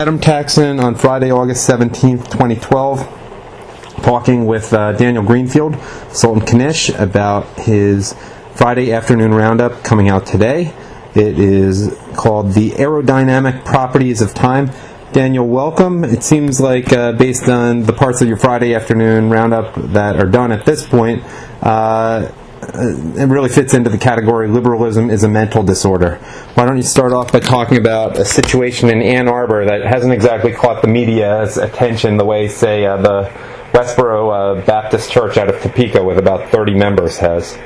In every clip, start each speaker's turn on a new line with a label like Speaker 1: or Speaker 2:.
Speaker 1: Adam Taxin on Friday, August 17th, 2012, talking with Daniel Greenfield, Sultan Knish, about his Friday afternoon roundup coming out today. It is called The Aerodynamic Properties of Time. Daniel, welcome. It seems like, based on the parts of your Friday afternoon roundup that are done at this point, it really fits into the category liberalism is a mental disorder. Why don't you start off by talking about a situation in Ann Arbor that hasn't exactly caught the media's attention the way, say, the Westboro Baptist Church out of Topeka with about 30 members has?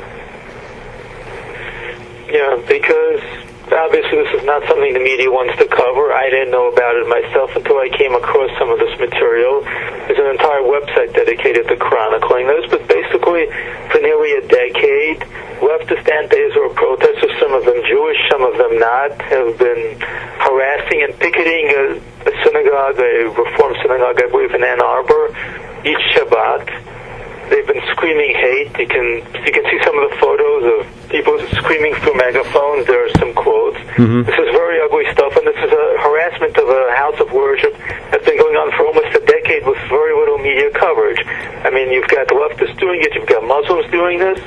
Speaker 2: Yeah, because obviously this is not something the media wants to cover. I didn't know about it myself until I came across some of this material. There's an entire website dedicated to chronicling this, but basically for nearly a decade, leftist anti-Israel protesters, some of them Jewish, some of them not, have been harassing and picketing a synagogue, a Reform synagogue, I believe, in Ann Arbor, each Shabbat. They've been screaming hate. You can see some of the photos of people screaming through megaphones. There are some quotes. This is very ugly stuff, and this is a harassment of a house of worship that's been going on for almost a decade with very little media coverage. I mean, you've got leftists doing it. You've got Muslims doing this.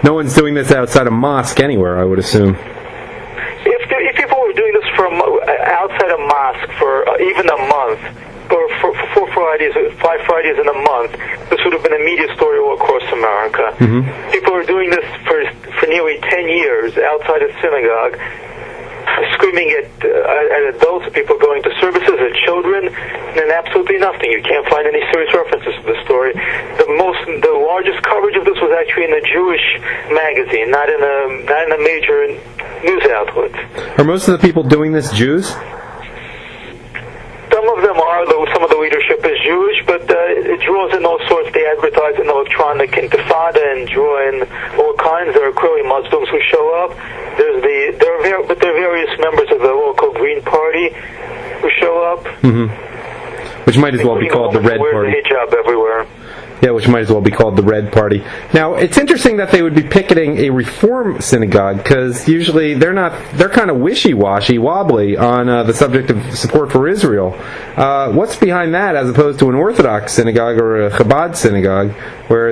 Speaker 1: No one's doing this outside a mosque anywhere, I would assume.
Speaker 2: If people were doing this from outside a mosque for even a month, or for 5 Fridays in a month, this would have been a media story all across America. People are doing this for nearly 10 years outside a synagogue, screaming at adults, people going to services, at children, and absolutely nothing. You can't find any serious references to the story. The largest coverage of this was actually in a Jewish magazine, not in a major news outlet.
Speaker 1: Are most of the people doing this Jews?
Speaker 2: Some of them are, though some of the leadership is Jewish, but it draws in all sorts. They advertise an electronic intifada and draw in all kinds. There are clearly Muslims who show up. There are various members of the local Green Party who show up.
Speaker 1: Which might as well be called the Red Party.
Speaker 2: The hijab everywhere.
Speaker 1: Yeah, which might as well be called the Red Party. Now, it's interesting that they would be picketing a Reform synagogue, because usually they're kind of wishy-washy, wobbly on the subject of support for Israel. What's behind that, as opposed to an Orthodox synagogue or a Chabad synagogue, or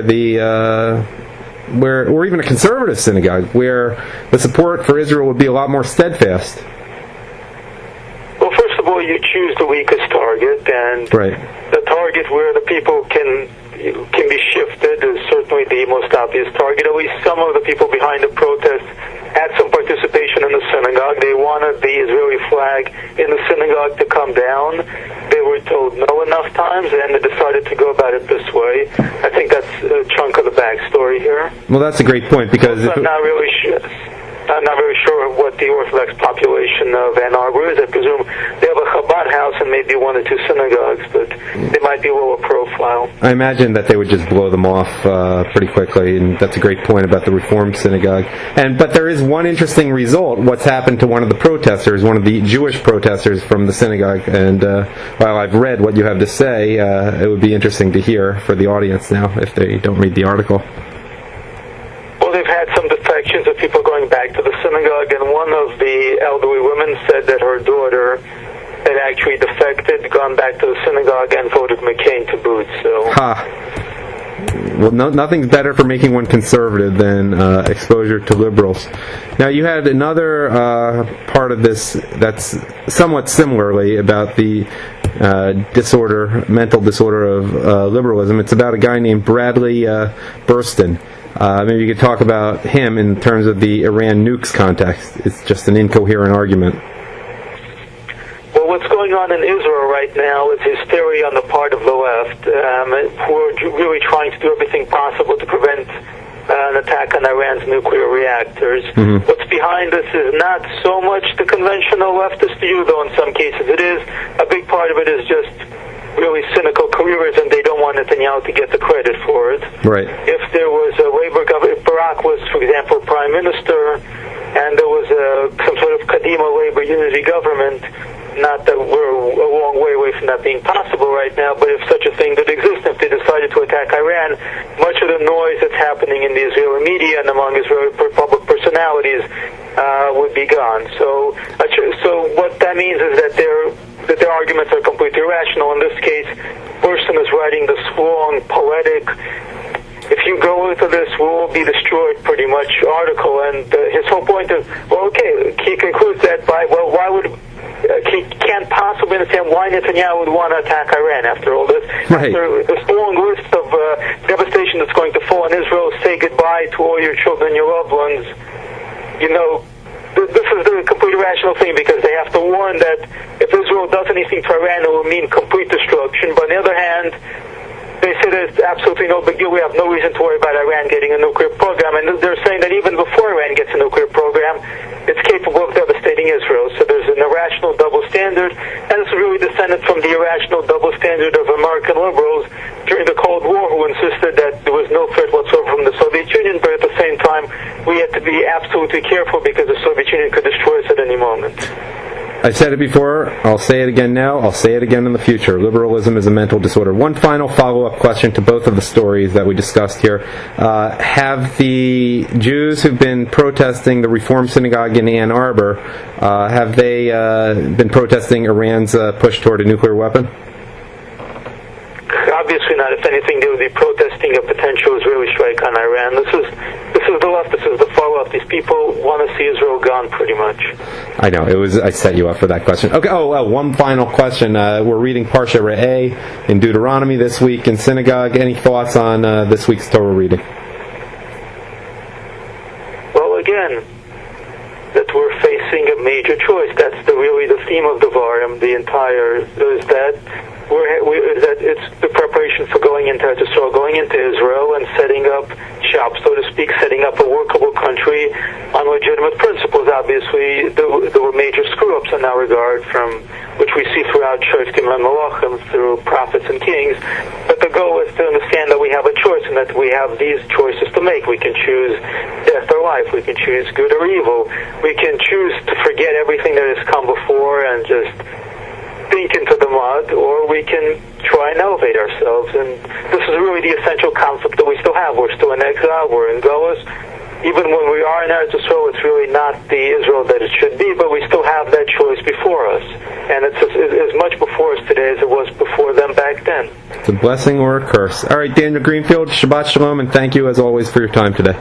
Speaker 1: even a conservative synagogue, where the support for Israel would be a lot more steadfast?
Speaker 2: Well, first of all, you choose the weakest target, and the target where the people can be shifted is certainly the most obvious target. At least some of the people behind the protest had some participation in the synagogue. They wanted the Israeli flag in the synagogue to come down. They were told no enough times, and they decided to go about it this way. I think that's a chunk of the backstory here.
Speaker 1: Well, that's a great point, because
Speaker 2: I'm not really sure what the Orthodox population of Ann Arbor is. I presume they have a Chabad house and maybe 1 or 2 synagogues, but they might be lower profile.
Speaker 1: I imagine that they would just blow them off pretty quickly, and that's a great point about the Reform synagogue. But there is one interesting result. What's happened to one of the protesters, one of the Jewish protesters from the synagogue, and while I've read what you have to say, it would be interesting to hear for the audience now, if they don't read the article.
Speaker 2: Well, they've had some defections of people going back to the synagogue, and one of the elderly women said that her daughter had actually defected, gone back to the synagogue, and voted McCain to boot. So,
Speaker 1: well, nothing's better for making one conservative than exposure to liberals. Now, you had another part of this that's somewhat similarly about the mental disorder of liberalism. It's about a guy named Bradley Burston. Maybe you could talk about him in terms of the Iran nukes context. It's just an incoherent argument.
Speaker 2: Well, what's going on in Israel right now is hysteria on the part of the left, who are really trying to do everything possible to prevent an attack on Iran's nuclear reactors. What's behind this is not so much the conventional leftist view, though in some cases it is. A big part of it is just really cynical careerism. They don't want Netanyahu to get the credit for it.
Speaker 1: Right.
Speaker 2: If there was a Labour government, if Barak was, for example, Prime Minister, and there was some sort of Kadima Labour unity government, not that we're a long way away from that being possible right now, but if such a thing did exist, if they decided to attack Iran, much of the noise that's happening in the Israeli media and among Israeli public personalities would be gone. So what that means is that they're that their arguments are completely irrational. In this case, person is writing this long, poetic, if you go into this, we'll be destroyed pretty much article, and his whole point is, well, okay, he concludes that by, well, why would, he can't possibly understand why Netanyahu would want to attack Iran after all this.
Speaker 1: Right.
Speaker 2: After this long list of devastation that's going to fall on Israel, say goodbye to all your children, your loved ones, you know, this is the complete irrational thing, because they have to warn that if Israel does anything to Iran, it will mean complete destruction. But on the other hand, they say there's absolutely no big deal. We have no reason to worry about Iran getting a nuclear program. And they're saying that even before Iran gets a nuclear program, it's capable of devastating Israel. So there's an irrational double standard. And this is really descended from the irrational double standard of American liberals during the Cold War, who insisted that there was no threat whatsoever from the Soviet Union. But at the same time, we had to be absolutely careful because the Soviet Union could destroy us at any moment.
Speaker 1: I said it before, I'll say it again now, I'll say it again in the future. Liberalism is a mental disorder. One final follow-up question to both of the stories that we discussed here. Have the Jews who've been protesting the Reform Synagogue in Ann Arbor, have they been protesting Iran's push toward a nuclear weapon?
Speaker 2: Obviously not. If anything, they would be protesting a potential Israeli strike on Iran. This is the left. This is the far left. These people want to see Israel gone, pretty much.
Speaker 1: I know. I set you up for that question. Okay. One final question. We're reading Parsha Re'eh in Deuteronomy this week in synagogue. Any thoughts on this week's Torah reading?
Speaker 2: Well, again, that we're facing a major choice. That's really the theme of the Varim. The entire is that. That it's the preparation for going into Israel and setting up shop, so to speak, setting up a workable country on legitimate principles. Obviously, there were major screw-ups in that regard, from which we see throughout Shoftim and Malachim, through prophets and kings. But the goal is to understand that we have a choice, and that we have these choices to make. We can choose death or life. We can choose good or evil. We can choose to forget everything that has come before and just sink into the mud, or we can try and elevate ourselves. And this is really the essential conflict that we still have. We're still in exile, we're in Golos. Even when we are in Eretz Yisrael, it's really not the Israel that it should be, but we still have that choice before us. And it's as much before us today as it was before them back then.
Speaker 1: It's a blessing or a curse. All right, Daniel Greenfield, Shabbat Shalom, and thank you as always for your time today.